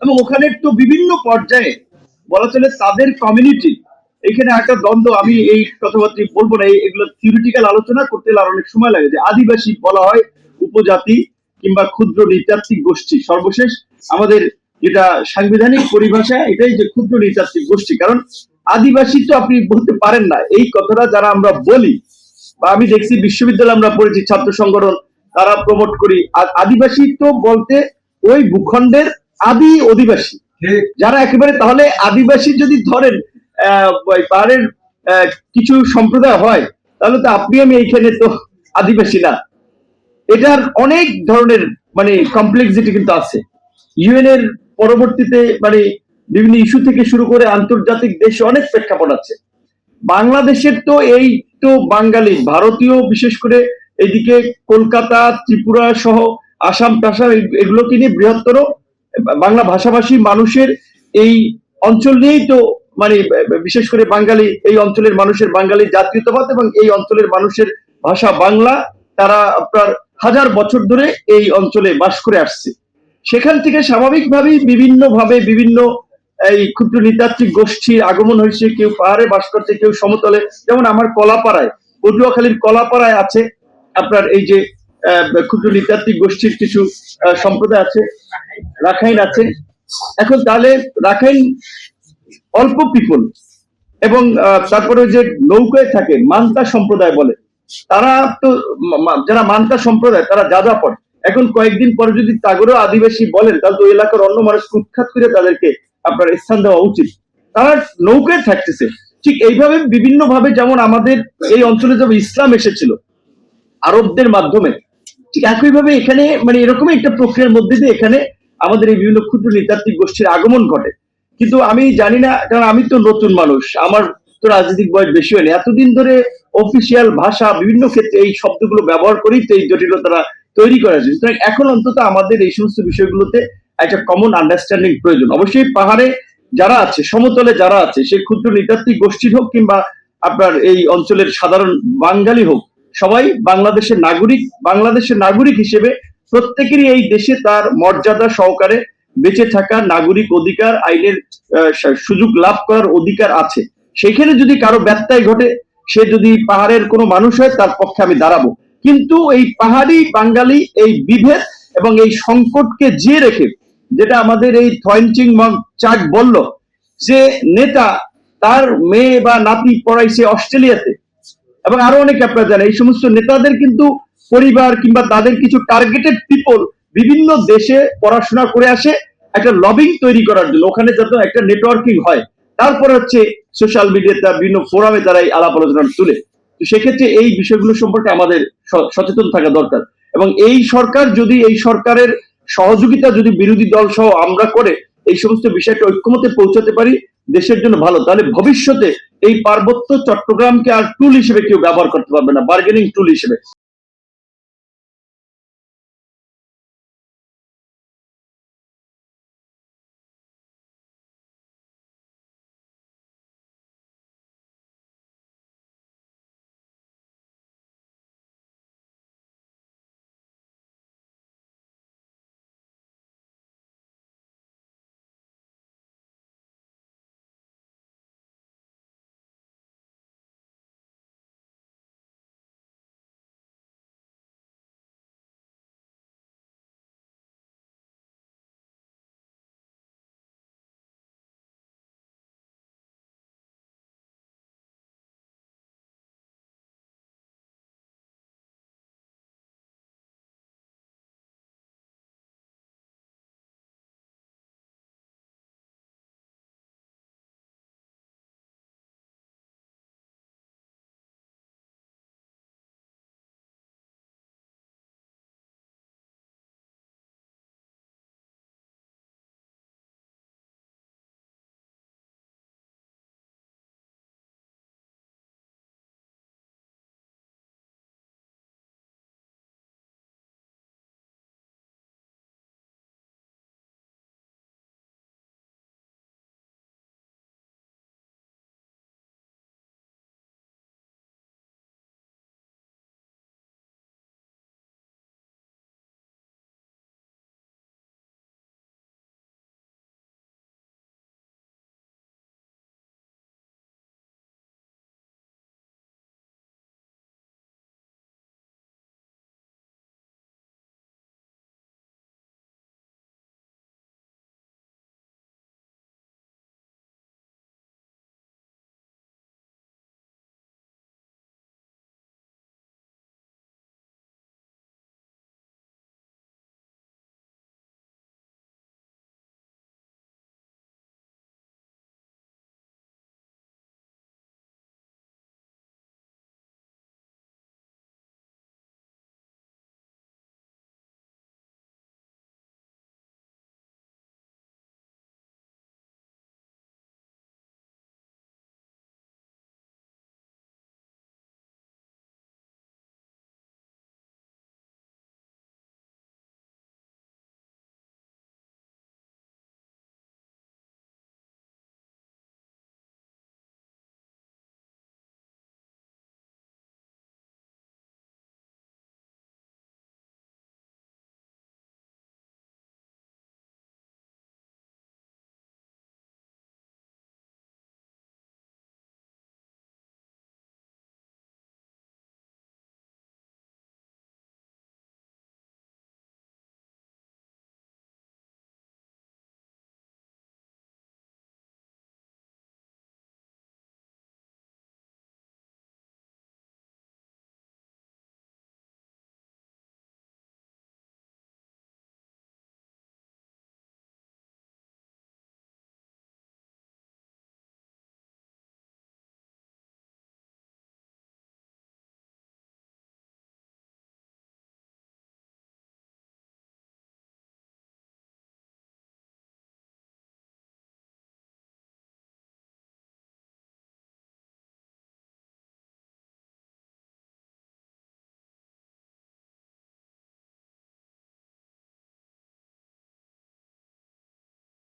এবং ওখানে তো বিভিন্ন পর্যায়ে বলা চলে তাদের কমিউনিটি, এখানে একটা দ্বন্দ্ব, আমি এই কথাবার্তা বলবো না, এগুলো থিওরিটিক্যাল আলোচনা করতে গেলে আর অনেক সময় লাগে। যে আদিবাসী বলা হয় উপজাতি কিংবা ক্ষুদ্র নৃতাত্ত্বিক গোষ্ঠী, সর্বশেষ আমাদের যেটা সাংবিধানিক পরিভাষা এটাই যে ক্ষুদ্র নৃতাত্ত্বিক গোষ্ঠী। কারণ আদিবাসী তো আপনি বলতে পারেন না, এই কথাটা যারা আমরা বলি বা আমি দেখছি বিশ্ববিদ্যালয়ে আমরা পড়েছি, ছাত্র সংগঠন তারা প্রমোট করি, আর আদিবাসী তো বলতে ওই ভূখণ্ডের আদি অধিবাসী যারা একেবারে, তাহলে আদিবাসী যদি ধরেন পাহাড়ের কিছু সম্প্রদায় হয়, তাহলে তো আপনি আমি এইখানে তো আদিবাসী না। এটার অনেক ধরনের মানে কমপ্লেক্সিটি কিন্তু আছে। ইউএন এর পরবর্তীতে মানে বিভিন্ন ইস্যু থেকে শুরু করে আন্তর্জাতিক দেশে অনেক প্রেক্ষাপট আছে। বাংলাদেশের তো এই তো বাঙালি ভারতীয়, বিশেষ করে এদিকে কলকাতা ত্রিপুরা সহ আসাম টাসাম এগুলোকে নিয়ে বৃহত্তর বাংলা ভাষাভাষী মানুষের এই অঞ্চল নিয়েই তো মানে বিশেষ করে বাঙালি, এই অঞ্চলের মানুষের বাঙালি জাতীয়তাবাদ এবং এই অঞ্চলের মানুষের ভাষা বাংলা, তারা আপনার হাজার বছর ধরে এই অঞ্চলে বাস করে আসছে। সেখান থেকে স্বাভাবিকভাবেই বিভিন্ন এই ক্ষুদ্র নৃতাত্ত্বিক গোষ্ঠীর আগমন হয়েছে। কেউ পাহাড়ে বাস করছে, কেউ সমতলে। যেমন আমার কলাপাড়ায়, পটুয়াখালীর কলাপাড়ায় আছে আপনার এই যে ক্ষুদ্র নৃতাত্ত্বিক গোষ্ঠীর কিছু সম্প্রদায় আছে, রাখাইন আছে। এখন তাহলে রাখাইন অল্প পিপল, এবং তারপরে যে নৌকায় থাকে মান্তা সম্প্রদায় বলে, তারা তো যারা মান্তা সম্প্রদায় তারা যাযাবর। এখন কয়েকদিন পরে যদি তাগরও আদিবাসী বলেন, তাহলে তো এলাকার অন্য মানুষকে উৎখাত করে তাদেরকে আপনার স্থান দেওয়া উচিত। তারা নৌকায় থাকতেছে। ঠিক এইভাবে বিভিন্ন ভাবে, যেমন আমাদের এই অঞ্চলে যখন ইসলাম এসেছিল আরবদের মাধ্যমে, ঠিক একইভাবে এখানে মানে এরকমই একটা প্রক্রিয়ার মধ্যে দিয়ে এখানে আমাদের এই বিভিন্ন ক্ষুদ্র নৃতাত্ত্বিক গোষ্ঠীর আগমন ঘটে। কিন্তু আমি জানি না, কারণ আমি তো নতুন মানুষ, আমার তো রাজনৈতিক বয়স বেশি হয়নি, এতদিন ধরে অফিসিয়াল ভাষা বিভিন্ন ক্ষেত্রে এই শব্দগুলো ব্যবহার করেই তো এই জটিলতা তৈরি করা হয়েছে। সুতরাং এখন অন্তত আমাদের এই সমস্ত বিষয়গুলোতে একটা কমন আন্ডারস্ট্যান্ডিং প্রয়োজন। অবশ্যই পাহাড়ে যারা আছে, সমতলে যারা আছে, সে ক্ষুদ্র নৃতাত্ত্বিক গোষ্ঠীর হোক কিংবা আপনার এই অঞ্চলের সাধারণ বাঙালি হোক, সবাই বাংলাদেশের নাগরিক হিসেবে প্রত্যেকেরই এই দেশে তার মর্যাদা সহকারে বেঁচে থাকার নাগরিক অধিকার, আইনের সুযোগ লাভ করার অধিকার আছে। সেখানে যদি কারো ব্যত্যয় ঘটে, সে যদি পাহাড়ের কোনো মানুষ হয়, তার পক্ষে আমি দাঁড়াবো। কিন্তু এই পাহাড়ি বাঙালি এই বিভেদ এবং এই সংকটকে জিয়ে রেখে, যেটা আমাদের এই থয়েনচিং চাক বলল, যে নেতা তার মেয়ে বা নাতি পড়াইছে অস্ট্রেলিয়াতে, এবং আরো অনেকে আপনারা জানেন, এই সমস্ত নেতাদের কিন্তু পরিবার কিংবা তাদের কিছু টার্গেটেড পিপল বিভিন্ন দেশে পড়াশোনা করে আসে একটা লবিং তৈরি করার জন্য, ওখানে যাতে একটা নেটওয়ার্কিং হয়। তারপরে হচ্ছে সোশ্যাল মিডিয়াতে বিভিন্ন ফোরামে তারা এই আলাপ আলোচনা তুলে। তো সেক্ষেত্রে এই বিষয়গুলো সম্পর্কে আমাদের সচেতন থাকা দরকার। এবং এই সরকার যদি, এই সরকারের সহযোগিতা যদি বিরোধী দল সহ আমরা করে এই সমস্ত বিষয়টা ঐক্যমতে পৌঁছাতে পারি, দেশের জন্য ভালো। তাহলে ভবিষ্যতে এই পার্বত্য চট্টগ্রামকে আর টুল হিসেবে কেউ ব্যবহার করতে পারবে না, বার্গেনিং টুল হিসেবে।